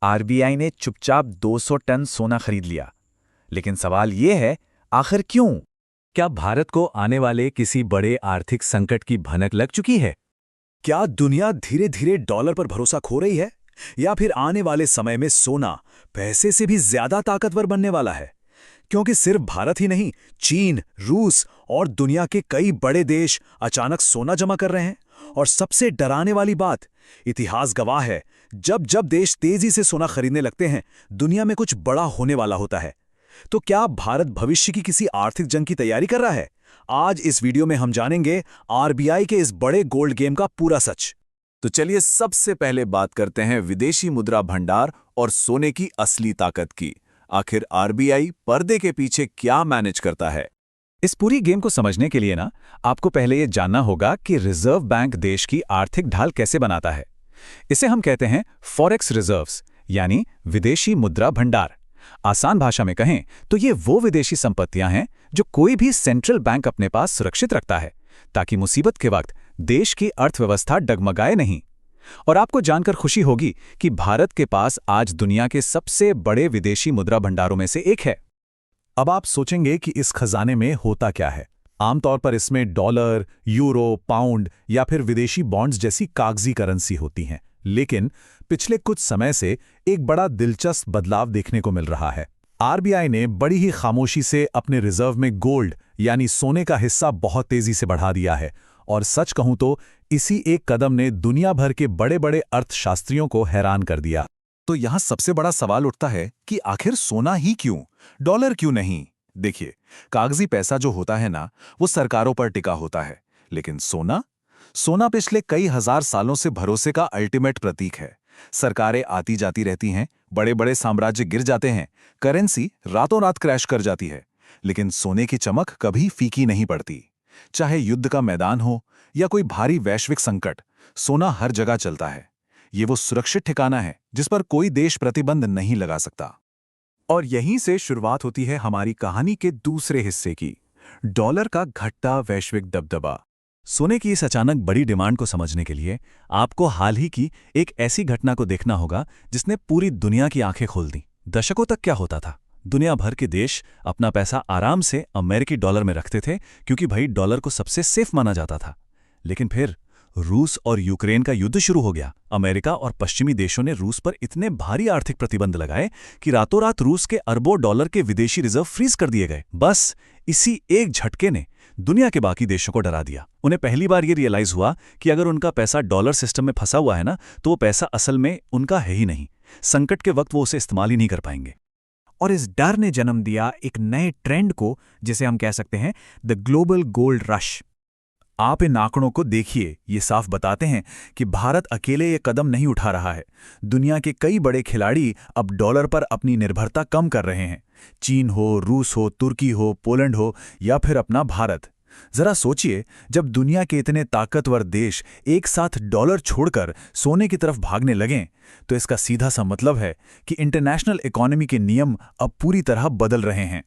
RBI ने चुपचाप 200 ton सोना खरीद लिया। लेकिन सवाल ये है, आखिर क्यों? क्या भारत को आने वाले किसी बड़े आर्थिक संकट की भनक लग चुकी है? क्या दुनिया धीरे धीरे डॉलर पर भरोसा खो रही है, या फिर आने वाले समय में सोना पैसे से भी ज्यादा ताकतवर बनने वाला है? क्योंकि सिर्फ भारत ही नहीं, चीन, रूस और दुनिया के कई बड़े देश अचानक सोना जमा कर रहे हैं। और सबसे डराने वाली बात, इतिहास गवाह है, जब जब देश तेजी से सोना खरीदने लगते हैं, दुनिया में कुछ बड़ा होने वाला होता है। तो क्या भारत भविष्य की किसी आर्थिक जंग की तैयारी कर रहा है? आज इस वीडियो में हम जानेंगे आरबीआई के इस बड़े गोल्ड गेम का पूरा सच। तो चलिए सबसे पहले बात करते हैं विदेशी मुद्रा भंडार और सोने की असली ताकत की। आखिर आरबीआई पर्दे के पीछे क्या मैनेज करता है? इस पूरी गेम को समझने के लिए आपको पहले ये जानना होगा कि रिजर्व बैंक देश की आर्थिक ढाल कैसे बनाता है। इसे हम कहते हैं फॉरेक्स रिजर्व्स, यानी विदेशी मुद्रा भंडार। आसान भाषा में कहें तो ये वो विदेशी संपत्तियां हैं जो कोई भी सेंट्रल बैंक अपने पास सुरक्षित रखता है, ताकि मुसीबत के वक्त देश की अर्थव्यवस्था डगमगाए नहीं। और आपको जानकर खुशी होगी कि भारत के पास आज दुनिया के सबसे बड़े विदेशी मुद्रा भंडारों में से एक है। अब आप सोचेंगे कि इस खजाने में होता क्या है। आमतौर पर इसमें डॉलर, यूरो, पाउंड या फिर विदेशी बॉन्ड्स जैसी कागजी करेंसी होती हैं। लेकिन पिछले कुछ समय से एक बड़ा दिलचस्प बदलाव देखने को मिल रहा है। आरबीआई ने बड़ी ही खामोशी से अपने रिजर्व में गोल्ड यानी सोने का हिस्सा बहुत तेजी से बढ़ा दिया है। और सच कहूं तो इसी एक कदम ने दुनिया भर के बड़े बड़े अर्थशास्त्रियों को हैरान कर दिया। तो यहां सबसे बड़ा सवाल उठता है कि आखिर सोना ही क्यों, डॉलर क्यों नहीं? देखिए, कागजी पैसा जो होता है ना, वो सरकारों पर टिका होता है। लेकिन सोना सोना पिछले कई हजार सालों से भरोसे का अल्टीमेट प्रतीक है। सरकारें आती जाती रहती हैं, बड़े बड़े साम्राज्य गिर जाते हैं, करेंसी रातों रात क्रैश कर जाती है, लेकिन सोने की चमक कभी फीकी नहीं पड़ती। चाहे युद्ध का मैदान हो या कोई भारी वैश्विक संकट, सोना हर जगह चलता है। ये वो सुरक्षित ठिकाना है जिस पर कोई देश प्रतिबंध नहीं लगा सकता। और यहीं से शुरुआत होती है हमारी कहानी के दूसरे हिस्से की, डॉलर का घटता वैश्विक दबदबा। सोने की इस अचानक बड़ी डिमांड को समझने के लिए आपको हाल ही की एक ऐसी घटना को देखना होगा जिसने पूरी दुनिया की आंखें खोल दी। दशकों तक क्या होता था, दुनिया भर के देश अपना पैसा आराम से अमेरिकी डॉलर में रखते थे, क्योंकि भाई डॉलर को सबसे सेफ माना जाता था। लेकिन फिर रूस और यूक्रेन का युद्ध शुरू हो गया। अमेरिका और पश्चिमी देशों ने रूस पर इतने भारी आर्थिक प्रतिबंध लगाए कि रातों रात रूस के अरबों डॉलर के विदेशी रिजर्व फ्रीज कर दिए गए। बस इसी एक झटके ने दुनिया के बाकी देशों को डरा दिया। उन्हें पहली बार ये रियलाइज हुआ कि अगर उनका पैसा डॉलर सिस्टम में फंसा हुआ है ना, तो वो पैसा असल में उनका है ही नहीं। संकट के वक्त वो उसे इस्तेमाल ही नहीं कर पाएंगे। और इस डर ने जन्म दिया एक नए ट्रेंड को, जिसे हम कह सकते हैं द ग्लोबल गोल्ड रश। आप इन आंकड़ों को देखिए, ये साफ बताते हैं कि भारत अकेले ये कदम नहीं उठा रहा है। दुनिया के कई बड़े खिलाड़ी अब डॉलर पर अपनी निर्भरता कम कर रहे हैं। चीन हो, रूस हो, तुर्की हो, पोलैंड हो या फिर अपना भारत। जरा सोचिए, जब दुनिया के इतने ताकतवर देश एक साथ डॉलर छोड़कर सोने की तरफ भागने लगें, तो इसका सीधा सा मतलब है कि इंटरनेशनल इकोनॉमी के नियम अब पूरी तरह बदल रहे हैं।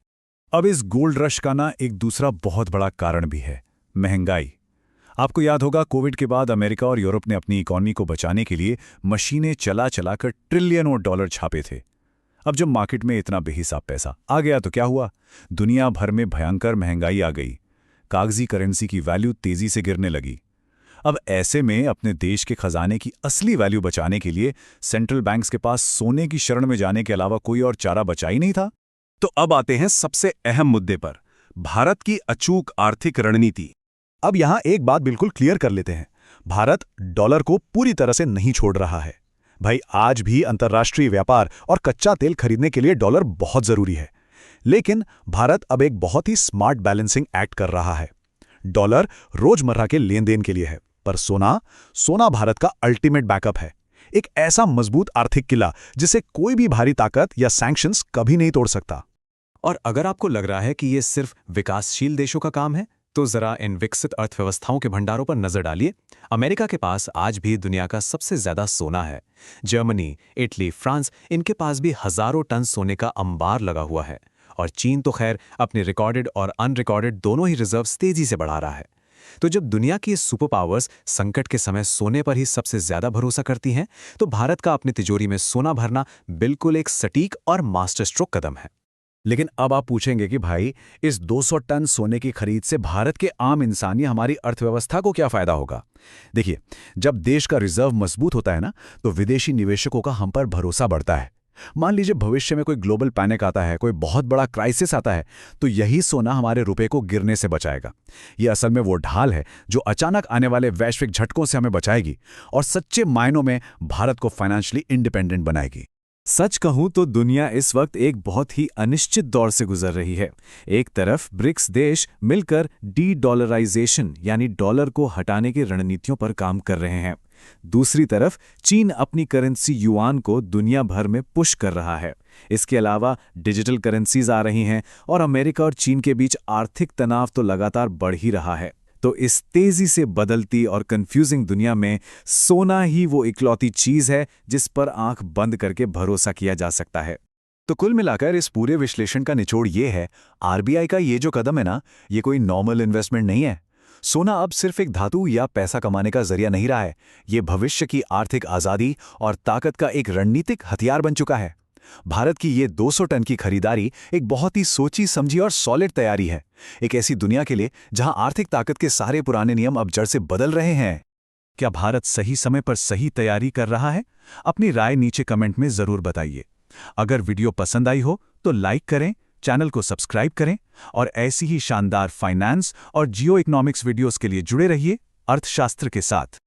अब इस गोल्ड रश का एक दूसरा बहुत बड़ा कारण भी है, महंगाई। आपको याद होगा, कोविड के बाद अमेरिका और यूरोप ने अपनी इकोनॉमी को बचाने के लिए मशीनें चला चलाकर ट्रिलियनों डॉलर छापे थे। अब जब मार्केट में इतना बेहिसाब पैसा आ गया तो क्या हुआ? दुनिया भर में भयंकर महंगाई आ गई। कागजी करेंसी की वैल्यू तेजी से गिरने लगी। अब ऐसे में अपने देश के खजाने की असली वैल्यू बचाने के लिए सेंट्रल बैंक्स के पास सोने की शरण में जाने के अलावा कोई और चारा बचा ही नहीं था। तो अब आते हैं सबसे अहम मुद्दे पर, भारत की अचूक आर्थिक रणनीति। अब यहां एक बात बिल्कुल क्लियर कर लेते हैं, भारत डॉलर को पूरी तरह से नहीं छोड़ रहा है। भाई, आज भी अंतर्राष्ट्रीय व्यापार और कच्चा तेल खरीदने के लिए डॉलर बहुत जरूरी है। लेकिन भारत अब एक बहुत ही स्मार्ट बैलेंसिंग एक्ट कर रहा है। डॉलर रोजमर्रा के लेन देन के लिए है, पर सोना भारत का अल्टीमेट बैकअप है। एक ऐसा मजबूत आर्थिक किला जिसे कोई भी भारी ताकत या सैंक्शंस कभी नहीं तोड़ सकता। और अगर आपको लग रहा है कि ये सिर्फ विकासशील देशों का काम है, तो जरा इन विकसित अर्थव्यवस्थाओं के भंडारों पर नजर डालिए। अमेरिका के पास आज भी दुनिया का सबसे ज्यादा सोना है। जर्मनी, इटली, फ्रांस, इनके पास भी हजारों टन सोने का अंबार लगा हुआ है। और चीन तो खैर अपने रिकॉर्डेड और अनरिकॉर्डेड दोनों ही रिजर्व्स तेजी से बढ़ा रहा है। तो जब दुनिया की सुपर पावर्स संकट के समय सोने पर ही सबसे ज्यादा भरोसा करती हैं, तो भारत का अपनी तिजोरी में सोना भरना बिल्कुल एक सटीक और मास्टर स्ट्रोक कदम है। लेकिन अब आप पूछेंगे कि भाई, इस 200 टन सोने की खरीद से भारत के आम इंसान या हमारी अर्थव्यवस्था को क्या फायदा होगा? देखिए, जब देश का रिजर्व मजबूत होता है ना, तो विदेशी निवेशकों का हम पर भरोसा बढ़ता है। मान लीजिए भविष्य में कोई ग्लोबल पैनिक आता है, कोई बहुत बड़ा क्राइसिस आता है, तो यही सोना हमारे रुपए को गिरने से बचाएगा। ये असल में वो ढाल है जो अचानक आने वाले वैश्विक झटकों से हमें बचाएगी और सच्चे मायनों में भारत को फाइनेंशियली इंडिपेंडेंट बनाएगी। सच कहूं तो दुनिया इस वक्त एक बहुत ही अनिश्चित दौर से गुजर रही है। एक तरफ ब्रिक्स देश मिलकर डी-डॉलराइजेशन यानी डॉलर को हटाने की रणनीतियों पर काम कर रहे हैं। दूसरी तरफ चीन अपनी करेंसी युआन को दुनिया भर में पुश कर रहा है। इसके अलावा डिजिटल करेंसीज आ रही हैं और अमेरिका और चीन के बीच आर्थिक तनाव तो लगातार बढ़ ही रहा है। तो इस तेजी से बदलती और कंफ्यूजिंग दुनिया में सोना ही वो इकलौती चीज है जिस पर आंख बंद करके भरोसा किया जा सकता है। तो कुल मिलाकर इस पूरे विश्लेषण का निचोड़ ये है, आरबीआई का ये जो कदम है ना, ये कोई नॉर्मल इन्वेस्टमेंट नहीं है। सोना अब सिर्फ एक धातु या पैसा कमाने का जरिया नहीं रहा है, ये भविष्य की आर्थिक आज़ादी और ताकत का एक रणनीतिक हथियार बन चुका है। भारत की ये 200 टन की खरीदारी एक बहुत ही सोची समझी और सॉलिड तैयारी है, एक ऐसी दुनिया के लिए जहां आर्थिक ताकत के सारे पुराने नियम अब जड़ से बदल रहे हैं। क्या भारत सही समय पर सही तैयारी कर रहा है? अपनी राय नीचे कमेंट में जरूर बताइए। अगर वीडियो पसंद आई हो तो लाइक करें, चैनल को सब्सक्राइब करें और ऐसी ही शानदार फाइनेंस और जियो इकोनॉमिक्स वीडियोस के लिए जुड़े रहिए अर्थशास्त्र के साथ।